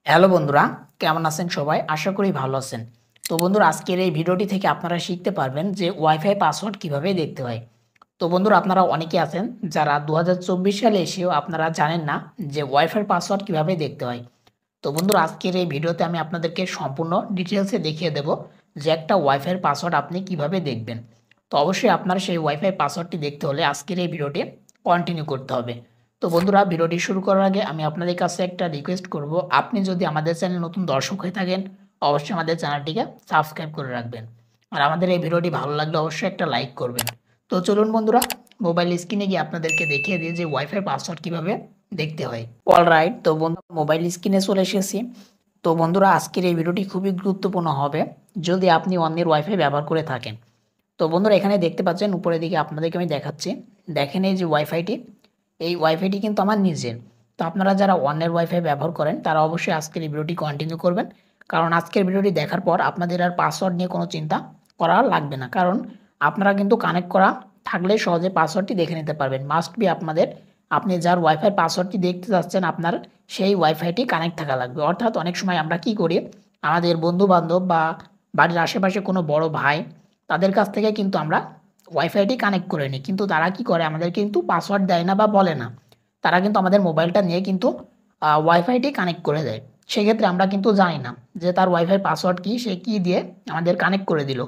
Hello বন্ধুরা, কেমন আছেন সবাই? আশা করি ভালো আছেন। তো বন্ধুরা, আজকের এই ভিডিওটি থেকে আপনারা শিখতে পারবেন যে ওয়াইফাই পাসওয়ার্ড কিভাবে দেখতে হয়। তো বন্ধুরা, আপনারা অনেকে আছেন যারা ২০২৪ সালে এসেও আপনারা জানেন না যে ওয়াইফাই পাসওয়ার্ড কিভাবে দেখতে হয়। তো বন্ধুরা, আজকের এই ভিডিওতে আমি আপনাদেরকে সম্পূর্ণ ডিটেইলসে দেখিয়ে দেব যে একটা ওয়াইফাইয়ের পাসওয়ার্ড আপনি কিভাবে দেখবেন। তো অবশ্যই আপনার সেই ওয়াইফাই পাসওয়ার্ডটি দেখতে হলে আজকের এই ভিডিওটি কন্টিনিউ করতে হবে। তো বন্ধুরা, ভিডিওটি শুরু করার আগে আমি আপনাদের কাছে একটা রিকোয়েস্ট করব, আপনি যদি আমাদের চ্যানেলে নতুন দর্শক হয়ে থাকেন অবশ্যই আমাদের চ্যানেলটিকে সাবস্ক্রাইব করে রাখবেন। আর আমাদের এই ভিডিওটি ভালো লাগলে অবশ্যই একটা লাইক করবেন। তো চলুন বন্ধুরা, মোবাইল স্ক্রিনে গিয়ে আপনাদেরকে দেখিয়ে দিই যে ওয়াইফাই পাসওয়ার্ড কিভাবে দেখতে হয়। অলরাইট, তো বন্ধু মোবাইল স্ক্রিনে চলে এসেছি। তো বন্ধুরা, আজকের এই ভিডিওটি খুবই গুরুত্বপূর্ণ হবে যদি আপনি অন্যের ওয়াইফাই ব্যবহার করে থাকেন। তো বন্ধুরা, এখানে দেখতে পাচ্ছেন উপরের দিকে আপনাদেরকে আমি দেখাচ্ছি। দেখেন এই যে ওয়াইফাইটি, এই ওয়াইফাইটি কিন্তু আমার নিজের। তো আপনারা যারা অন্যের ওয়াইফাই ব্যবহার করেন তারা অবশ্যই আজকের এই ভিডিওটি কন্টিনিউ করবেন। কারণ আজকের ভিডিওটি দেখার পর আপনাদের আর পাসওয়ার্ড নিয়ে কোনো চিন্তা করা লাগবে না। কারণ আপনারা কিন্তু কানেক্ট করা থাকলে সহজে পাসওয়ার্ডটি দেখে নিতে পারবেন। মাস্ট বি আপনাদের, আপনি যার ওয়াইফাই পাসওয়ার্ডটি দেখতে চাচ্ছেন আপনার সেই ওয়াইফাইটি কানেক্ট থাকা লাগবে। অর্থাৎ অনেক সময় আমরা কি করি, আমাদের বন্ধু-বান্ধব বা বাড়ির আশেপাশে কোনো বড় ভাই, তাদের কাছ থেকে কিন্তু আমরা ওয়াইফাইটি কানেক্ট করে নিই। কিন্তু তারা কি করে, আমাদের কিন্তু পাসওয়ার্ড দেয় না বা বলে না। তারা কিন্তু আমাদের মোবাইলটা নিয়ে কিন্তু ওয়াইফাইটি কানেক্ট করে দেয়। সেক্ষেত্রে আমরা কিন্তু জানি না যে তার ওয়াইফাই পাসওয়ার্ড কী, সে কী দিয়ে আমাদের কানেক্ট করে দিল।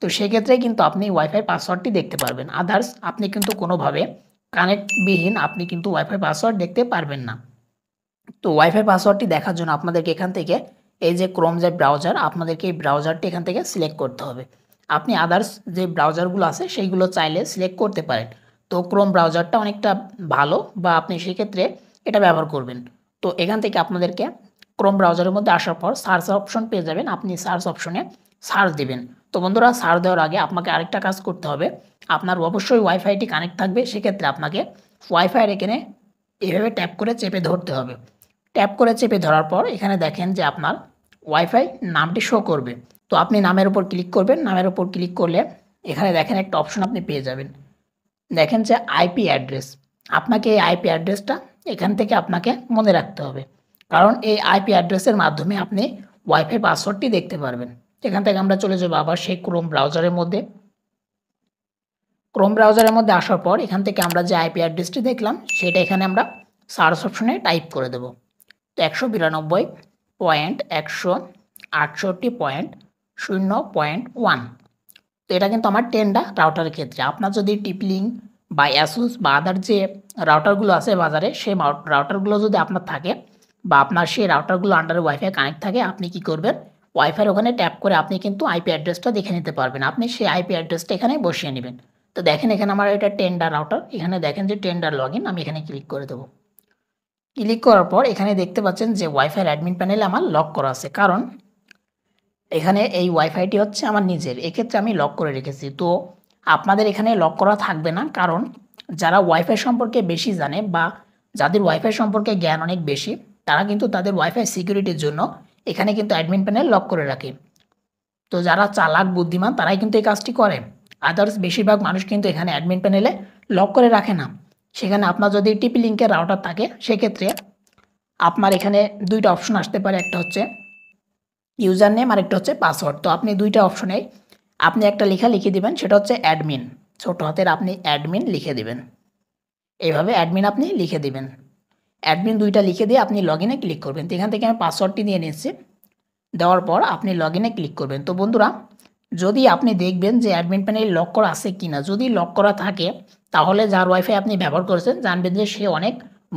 তো সেক্ষেত্রে কিন্তু আপনি ওয়াইফাই পাসওয়ার্ডটি দেখতে পারবেন। আদার্স আপনি কিন্তু কোনোভাবে কানেক্টবিহীন আপনি কিন্তু ওয়াইফাই পাসওয়ার্ড দেখতে পারবেন না। তো ওয়াইফাই পাসওয়ার্ডটি দেখার জন্য আপনাদেরকে এখান থেকে এই যে ক্রোম যে ব্রাউজার, আপনাদেরকে এই ব্রাউজারটি এখান থেকে সিলেক্ট করতে হবে। আপনি আদার্স যে ব্রাউজারগুলো আছে সেইগুলো চাইলে সিলেক্ট করতে পারেন। তো ক্রোম ব্রাউজারটা অনেকটা ভালো, বা আপনি সেক্ষেত্রে এটা ব্যবহার করবেন। তো এখান থেকে আপনাদেরকে ক্রোম ব্রাউজারের মধ্যে আসার পর সার্চ অপশন পেয়ে যাবেন। আপনি সার্চ অপশনে সার্চ দিবেন। তো বন্ধুরা, সার্চ দেওয়ার আগে আপনাকে আরেকটা কাজ করতে হবে। আপনার অবশ্যই ওয়াইফাইটি কানেক্ট থাকবে। সেক্ষেত্রে আপনাকে ওয়াইফাইয়ের এখানে এভাবে ট্যাপ করে চেপে ধরতে হবে। ট্যাপ করে চেপে ধরার পর এখানে দেখেন যে আপনার ওয়াইফাই নামটি শো করবে। তো আপনি নামের উপর ক্লিক করবেন। নামের উপর ক্লিক করলে এখানে দেখেন একটা অপশন আপনি পেয়ে যাবেন। দেখেন যে আইপি অ্যাড্রেস। আপনাকে এই আইপি অ্যাড্রেসটা এখান থেকে আপনাকে মনে রাখতে হবে। কারণ এই আইপি অ্যাড্রেসের মাধ্যমে আপনি ওয়াইফাই পাসওয়ার্ডটি দেখতে পারবেন। এখান থেকে আমরা চলে যাবো আবার সেই ক্রোম ব্রাউজারের মধ্যে। ক্রোম ব্রাউজারের মধ্যে আসার পর এখান থেকে আমরা যে আইপি অ্যাড্রেসটি দেখলাম সেটা এখানে আমরা সার্চ অপশনে টাইপ করে দেব। তো 192.168.0.1। তো এটা কিন্তু আমার টেন্ডা রাউটারের ক্ষেত্রে। আপনার যদি টিপলিং বা অ্যাসুস বা আদার যে রাউটারগুলো আছে বাজারে, সেই রাউটারগুলো যদি আপনার থাকে বা আপনার সেই রাউটারগুলো আন্ডারে ওয়াইফাই কানেক্ট থাকে, আপনি কি করবেন, ওয়াইফাইয়ের ওখানে ট্যাপ করে আপনি কিন্তু আইপি অ্যাড্রেসটা দেখে নিতে পারবেন। আপনি সেই আইপি অ্যাড্রেসটা এখানে বসিয়ে নেবেন। তো দেখেন এখানে আমার এটা টেন্ডা রাউটার। এখানে দেখেন যে টেন্ডার লগইন, আমি এখানে ক্লিক করে দেবো। ক্লিক করার পর এখানে দেখতে পাচ্ছেন যে ওয়াইফাই অ্যাডমিন প্যানেলে আমার লক করা আছে। কারণ এখানে এই ওয়াইফাইটি হচ্ছে আমার নিজের। এক্ষেত্রে আমি লক করে রেখেছি। তো আপনাদের এখানে লক করা থাকবে না। কারণ যারা ওয়াইফাই সম্পর্কে বেশি জানে বা যাদের ওয়াইফাই সম্পর্কে জ্ঞান অনেক বেশি, তারা কিন্তু তাদের ওয়াইফাই সিকিউরিটির জন্য এখানে কিন্তু অ্যাডমিন প্যানেল লক করে রাখে। তো যারা চালাক বুদ্ধিমান তারাই কিন্তু এই কাজটি করে। আদার্স বেশিরভাগ মানুষ কিন্তু এখানে অ্যাডমিন প্যানেলে লক করে রাখে না। সেখানে আপনার যদি টিপি লিঙ্কের রাউটার থাকে সেক্ষেত্রে আপনার এখানে ২টা অপশন আসতে পারে। একটা হচ্ছে ইউজার নেম আর একটা হচ্ছে পাসওয়ার্ড। তো আপনি ২টা অপশনে আপনি একটা লেখা লিখে দিবেন, সেটা হচ্ছে অ্যাডমিন। ছোট হাতের আপনি অ্যাডমিন লিখে দিবেন। এইভাবে অ্যাডমিন আপনি লিখে দিবেন। অ্যাডমিন ২টা লিখে দিয়ে আপনি লগইনে ক্লিক করবেন। তো এখান থেকে আমি পাসওয়ার্ডটি দিয়ে নিচ্ছি। দেওয়ার পর আপনি লগইনে ক্লিক করবেন। তো বন্ধুরা, যদি আপনি দেখবেন যে অ্যাডমিন প্যানেল লক করা আছে কিনা, যদি লক করা থাকে তাহলে যার ওয়াইফাই আপনি ব্যবহার করেছেন জানবেন যে সে অনেক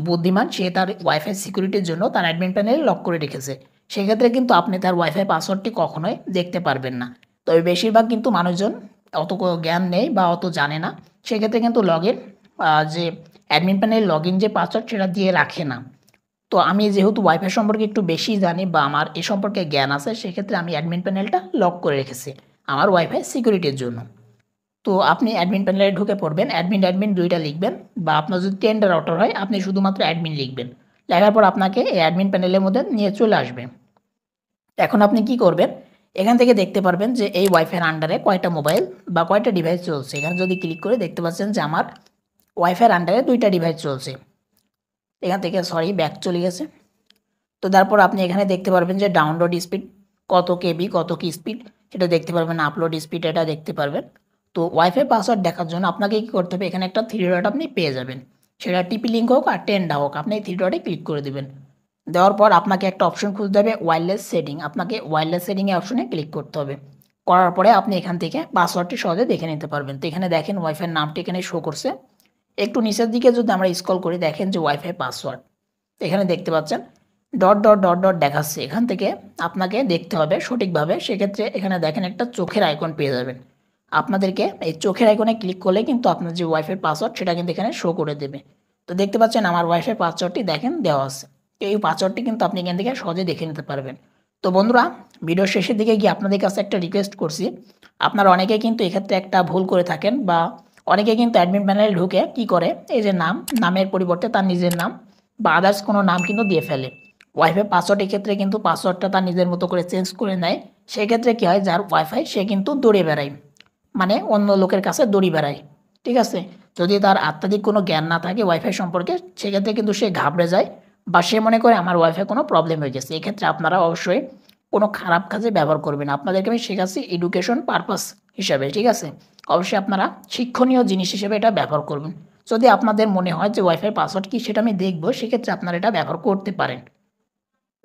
বুদ্ধিমান। সে তার ওয়াইফাই সিকিউরিটির জন্য তার অ্যাডমিন প্যানেল লক করে রেখেছে। সেক্ষেত্রে কিন্তু আপনি তার ওয়াইফাই পাসওয়ার্ডটি কখনোই দেখতে পারবেন না। তবে বেশিরভাগ কিন্তু মানুষজন অত জ্ঞান নেই বা অত জানে না। সেক্ষেত্রে কিন্তু লগইন যে অ্যাডমিন প্যানেল লগইন যে পাসওয়ার্ড সেটা দিয়ে রাখে না। তো আমি যেহেতু ওয়াইফাই সম্পর্কে একটু বেশি জানি বা আমার এ সম্পর্কে জ্ঞান আছে, সেক্ষেত্রে আমি অ্যাডমিন প্যানেলটা লক করে রেখেছি আমার ওয়াইফাই সিকিউরিটির জন্য। তো আপনি অ্যাডমিন প্যানেলে ঢুকে পড়বেন। অ্যাডমিন ২টা লিখবেন, বা আপনার যদি টেন্ডার রাউটার হয় আপনি শুধুমাত্র অ্যাডমিন লিখবেন। লেখার পর আপনাকে এই অ্যাডমিন প্যানেলের মধ্যে নিয়ে চলে আসবে। এখন আপনি কি করবেন, এখান থেকে দেখতে পারবেন যে এই ওয়াইফাইয়ের আন্ডারে কয়টা মোবাইল বা কয়টা ডিভাইস চলছে। এখানে যদি ক্লিক করে দেখতে পাচ্ছেন যে আমার ওয়াইফাইয়ের আন্ডারে ২টা ডিভাইস চলছে। এখান থেকে ব্যাক চলে গেছে। তো তো তারপর আপনি এখানে দেখতে পারবেন যে ডাউনলোড স্পিড কত কেবি, কত কি স্পিড সেটা দেখতে পারবেন, আপলোড স্পিড এটা দেখতে পারবেন। তো ওয়াইফাই পাসওয়ার্ড দেখার জন্য আপনাকে কী করতে হবে, এখানে একটা থ্রি ডট আপনি পেয়ে যাবেন, সেটা টিপি লিঙ্ক হোক আর টেন্ডা হোক, আপনি এই থ্রি ডটে ক্লিক করে দেবেন। দেওয়ার পর আপনাকে একটা অপশন খুঁজতে হবে ওয়্যারলেস সেটিং, আপনাকে ওয়্যারলেস সেটিংয়ে অপশনে ক্লিক করতে হবে। করার পরে আপনি এখান থেকে পাসওয়ার্ডটি সহজে দেখে নিতে পারবেন। তো এখানে দেখেন ওয়াইফাইয়ের নামটি এখানে শো করছে, একটু নিচের দিকে যদি আমরা স্ক্রল করি দেখেন যে ওয়াইফাই পাসওয়ার্ড এখানে দেখতে পাচ্ছেন ডট ডট ডট ডট দেখাচ্ছে। এখান থেকে আপনাকে দেখতে হবে সঠিকভাবে, সেক্ষেত্রে এখানে দেখেন একটা চোখের আইকন পেয়ে যাবেন। আপনাদেরকে এই চোখের আইকনে ক্লিক করলে কিন্তু আপনার যে ওয়াইফাই পাসওয়ার্ড সেটা কিন্তু এখানে শো করে দেবে। তো দেখতে পাচ্ছেন আমার ওয়াইফাই পাসওয়ার্ডটি দেখেন দেওয়া আছে, এই পাসওয়ার্ডটি কিন্তু আপনি এখান থেকে সহজে দেখে নিতে পারবেন। তো বন্ধুরা, ভিডিওর শেষের দিকে গিয়ে আপনাদের কাছে একটা রিকোয়েস্ট করছি, আপনারা অনেকে কিন্তু এক্ষেত্রে একটা ভুল করে থাকেন, বা অনেকে কিন্তু অ্যাডমিন প্যানেলে ঢুকে কি করে, এই যে নামের পরিবর্তে তার নিজের নাম বা আদার্স কোনো নাম কিন্তু দিয়ে ফেলে। ওয়াইফাই পাসওয়ার্ড এক্ষেত্রে কিন্তু পাসওয়ার্ডটা তার নিজের মতো করে চেঞ্জ করে নেয়। সেক্ষেত্রে কী হয়, যার ওয়াইফাই সে কিন্তু দৌড়ে বেড়ায়, মানে অন্য লোকের কাছে দড়ি বেড়ায়। ঠিক আছে, যদি তার আত্মাধিক কোনো জ্ঞান না থাকে ওয়াইফাই সম্পর্কে, সেক্ষেত্রে কিন্তু সে ঘাবড়ে যায় বা সে মনে করে আমার ওয়াইফাই কোনো প্রবলেম হয়ে গেছে। এক্ষেত্রে আপনারা অবশ্যই কোনো খারাপ কাজে ব্যবহার করবেন, আপনাদেরকে আমি শেখাচ্ছি এডুকেশন পারপাস হিসাবে। ঠিক আছে, অবশ্যই আপনারা শিক্ষণীয় জিনিস হিসেবে এটা ব্যবহার করবেন। যদি আপনাদের মনে হয় যে ওয়াইফাই পাসওয়ার্ড কি সেটা আমি দেখবো, সেক্ষেত্রে আপনারা এটা ব্যবহার করতে পারেন।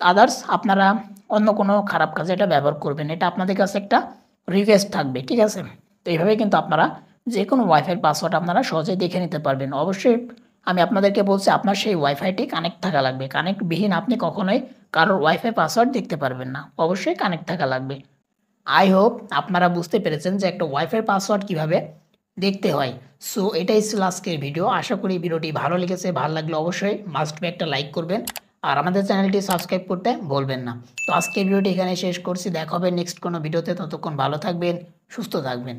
আদার্স আপনারা অন্য কোনো খারাপ কাজে এটা ব্যবহার করবেন, এটা আপনাদের কাছে একটা রিকোয়েস্ট থাকবে। ঠিক আছে, তো এইভাবে কিন্তু আপনারা যে কোনো ওয়াইফাইয়ের পাসওয়ার্ড আপনারা সহজেই দেখে নিতে পারবেন। অবশ্যই আমি আপনাদেরকে বলছি আপনার সেই ওয়াইফাইটি কানেক্ট থাকা লাগবে, কানেক্টবিহীন আপনি কখনোই কারোর ওয়াইফাই পাসওয়ার্ড দেখতে পারবেন না, অবশ্যই কানেক্ট থাকা লাগবে। আই হোপ আপনারা বুঝতে পেরেছেন যে একটা ওয়াইফাই পাসওয়ার্ড কীভাবে দেখতে হয়। সো এটাই ছিল আজকের ভিডিও, আশা করি ভিডিওটি ভালো লেগেছে। ভালো লাগলে অবশ্যই মাস্ট বি একটা লাইক করবেন আর আমাদের চ্যানেলটি সাবস্ক্রাইব করতে ভুলবেন না। তো আজকের ভিডিওটি এখানে শেষ করছি, দেখা হবে নেক্সট কোনো ভিডিওতে, ততক্ষণ ভালো থাকবেন, সুস্থ থাকবেন।